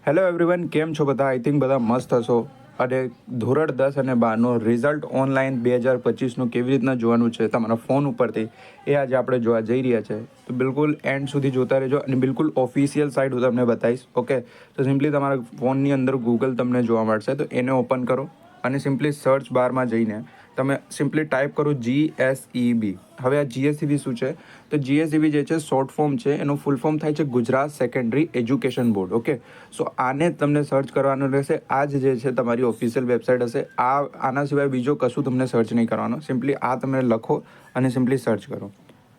Hello everyone, કેમ છો બધા? આઈ થિંક બધા મસ્ત હશો. અને ધોરણ 10 અને 12નું રિઝલ્ટ ઓનલાઈન 2025નું કેવી રીતના જોવાનું છે તમારા ફોન ઉપરથી, એ આજે આપણે જોવા જઈ રહ્યા છે. તો બિલકુલ એન્ડ સુધી જોતા રહેજો અને બિલકુલ ઓફિશિયલ સાઇટ હું તમને બતાવીશ. ઓકે, તો સિમ્પલી તમારા ફોનની અંદર ગૂગલ તમને જોવા મળશે, તો એને ઓપન કરો અને સિમ્પલી સર્ચ બારમાં જઈને તમે સિમ્પલી ટાઈપ કરો GSEB. હવે આ GSEB શું છે? તો GSEB જે છે શોર્ટ ફોર્મ છે, એનું ફૂલ ફોર્મ થાય છે Gujarat secondary education board. Okay, so આને તમને સર્ચ કરવાનું રહેશે. આ જે છે તમારી ઓફિશિયલ વેબસાઇટ હશે. આના સિવાય બીજો કશું તમને સર્ચ નહીં કરવાનો. સિમ્પલી આ તમે લખો અને સિમ્પલી સર્ચ કરો.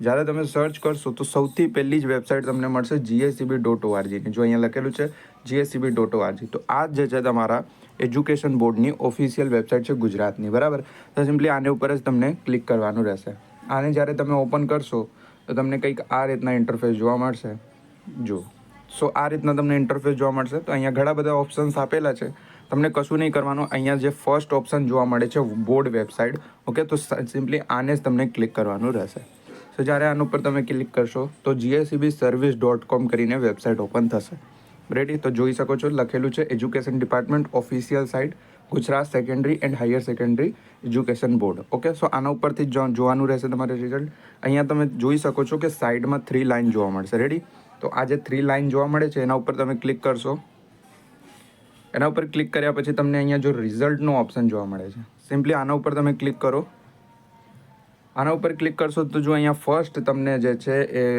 જ્યારે તમે સર્ચ કરશો તો સૌથી પહેલી જ વેબસાઇટ તમને મળશે GSEB.org. જો અહીંયા લખેલું છે GSEB.org, તો આ જે છે તમારા એજ્યુકેશન બોર્ડની ઓફિશિયલ વેબસાઇટ છે ગુજરાતની. બરાબર, તો સિમ્પલી આને ઉપર જ તમને ક્લિક કરવાનું રહેશે. આને જ્યારે તમે ઓપન કરશો તો તમને કંઈક આ રીતના ઇન્ટરફેસ જોવા મળશે. જો આ રીતના તમને ઇન્ટરફેસ જોવા મળશે. તો અહીંયા ઘણા બધા ઓપ્શન્સ આપેલા છે. તમને કશું નહીં કરવાનું. અહીંયા જે ફર્સ્ટ ઓપ્શન જોવા મળે છે બોર્ડ વેબસાઇટ. ઓકે, તો સિમ્પલી આને જ તમને ક્લિક કરવાનું રહેશે. તો જ્યારે આના ઉપર તમે ક્લિક કરશો તો GSEBservice.com કરીને વેબસાઇટ ઓપન થશે. રેડી, તો જોઈ શકો છો લખેલું છે education department official site Gujarat secondary and higher secondary education board. Okay, so આના ઉપરથી જોવાનું રહેશે તમારે રિઝલ્ટ. અહીંયા તમે જોઈ શકો છો કે સાઈડમાં 3 લાઇન જોવા મળશે. રેડી, તો આ જે 3 લાઇન જોવા મળે છે એના ઉપર તમે ક્લિક કરશો. એના ઉપર ક્લિક કર્યા પછી તમને અહીંયા જો રિઝલ્ટનો ઓપ્શન જોવા મળે છે. સિમ્પલી આના ઉપર તમે ક્લિક કરો. આના ઉપર ક્લિક કરશો તો જો અહીંયા ફર્સ્ટ તમને જે છે એ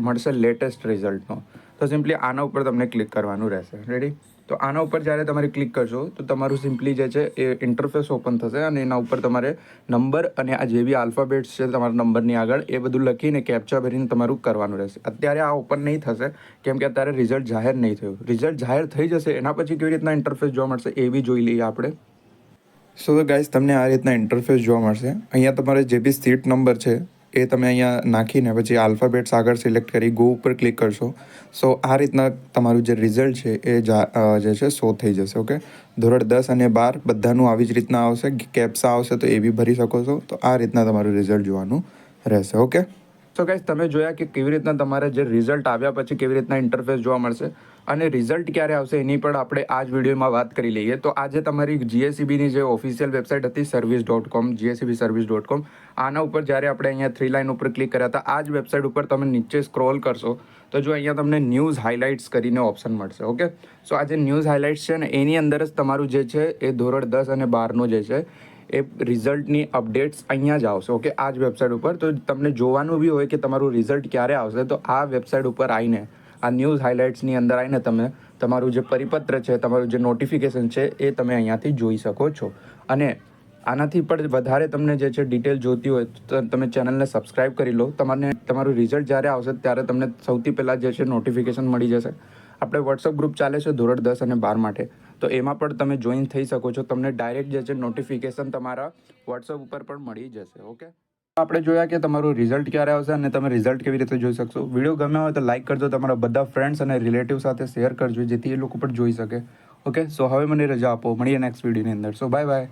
મળશે લેટેસ્ટ રિઝલ્ટનો. તો સિમ્પલી આના ઉપર તમને ક્લિક કરવાનું રહેશે. રેડી, તો આના ઉપર જ્યારે તમારે ક્લિક કરશો તો તમારું સિમ્પલી જે છે એ ઇન્ટરફેસ ઓપન થશે અને એના ઉપર તમારે નંબર અને આ જે બી આલ્ફાબેટ્સ છે તમારા નંબરની આગળ એ બધું લખીને કેપ્ચા ભરીને તમારું કરવાનું રહેશે. અત્યારે આ ઓપન નહીં થશે કેમ કે અત્યારે રિઝલ્ટ જાહેર નહીં થયું. રિઝલ્ટ જાહેર થઈ જશે એના પછી કેવી રીતના ઇન્ટરફેસ જોવા મળશે એ બી જોઈ લઈએ આપણે. સો ગાઈઝ, તમને આ રીતના ઇન્ટરફેસ જોવા મળશે. અહીંયા તમારે જે બી સીટ નંબર છે એ તમે અહીંયા નાખીને પછી આલ્ફાબેટ્સ આગળ સિલેક્ટ કરી ગો ઉપર ક્લિક કરશો. સો આ રીતના તમારું જે રિઝલ્ટ છે એ જે છે શો થઈ જશે. ઓકે, ધોરણ 10 અને 12 બધાનું આવી જ રીતના આવશે. કેપ્સા આવશે તો એ બી ભરી શકો છો. તો આ રીતના તમારું રિઝલ્ટ જોવાનું રહેશે. ઓકે, સો ગાઈઝ, તમે જોયા કે કેવી રીતના તમારે જે રિઝલ્ટ આવ્યા પછી કેવી રીતના ઇન્ટરફેસ જોવા મળશે અને રિઝલ્ટ ક્યારે આવશે એની પણ આપણે આ જ વિડીયોમાં વાત કરી લઈએ. તો આજે તમારી GSEBની જે ઓફિશિયલ વેબસાઇટ હતી service.com, GSEBservice.com, આના ઉપર જ્યારે આપણે અહીંયા 3 લાઇન ઉપર ક્લિક કર્યા હતા, આ જ વેબસાઇટ ઉપર તમે નીચે સ્ક્રોલ કરશો તો જો અહીંયા તમને ન્યૂઝ હાઇલાઇટ્સ કરીને ઓપ્શન મળશે. ઓકે, સો આ જે ન્યૂઝ હાઇલાઇટ્સ છે ને એની અંદર જ તમારું જે છે એ ધોરણ 10 અને 12નું જે છે એ રિઝલ્ટની અપડેટ્સ અહીંયા જ આવશે. ઓકે, આ જ વેબસાઇટ ઉપર. તો તમને જોવાનું બી હોય કે તમારું રિઝલ્ટ ક્યારે આવશે તો આ વેબસાઇટ ઉપર આવીને આ ન્યૂઝ હાઇલાઇટ્સની અંદર આવીને તમે તમારું જે પરિપત્ર છે, તમારું જે નોટિફિકેશન છે એ તમે અહીંયાથી જોઈ શકો છો. અને આનાથી પણ વધારે તમને જે છે ડિટેલ જોતી હોય તો તમે ચેનલને સબસ્ક્રાઈબ કરી લો. તમારું રિઝલ્ટ જ્યારે આવશે ત્યારે તમને સૌથી પહેલાં જે છે નોટિફિકેશન મળી જશે. આપણે વોટ્સઅપ ગ્રુપ ચાલે છે ધોરણ 10 અને 12 માટે, તો એમાં પણ તમે જોઈન થઈ શકો છો. તમને ડાયરેક્ટ જે છે નોટિફિકેશન તમારા વોટ્સઅપ ઉપર પણ મળી જશે. ઓકે, આપણે જોયા કે તમારું રિઝલ્ટ ક્યારે આવશે અને તમે રિઝલ્ટ કેવી રીતે જોઈ શકશો. વિડીયો ગમ્યો હોય તો લાઇક કરજો, તમારા બધા ફ્રેન્ડ્સ અને રિલેટિવ સાથે શેર કરજો જેથી એ લોકો પણ જોઈ શકે. ઓકે, સો હવે મને રજા આપો, મળીએ નેક્સ્ટ વિડીયોની અંદર. So bye bye.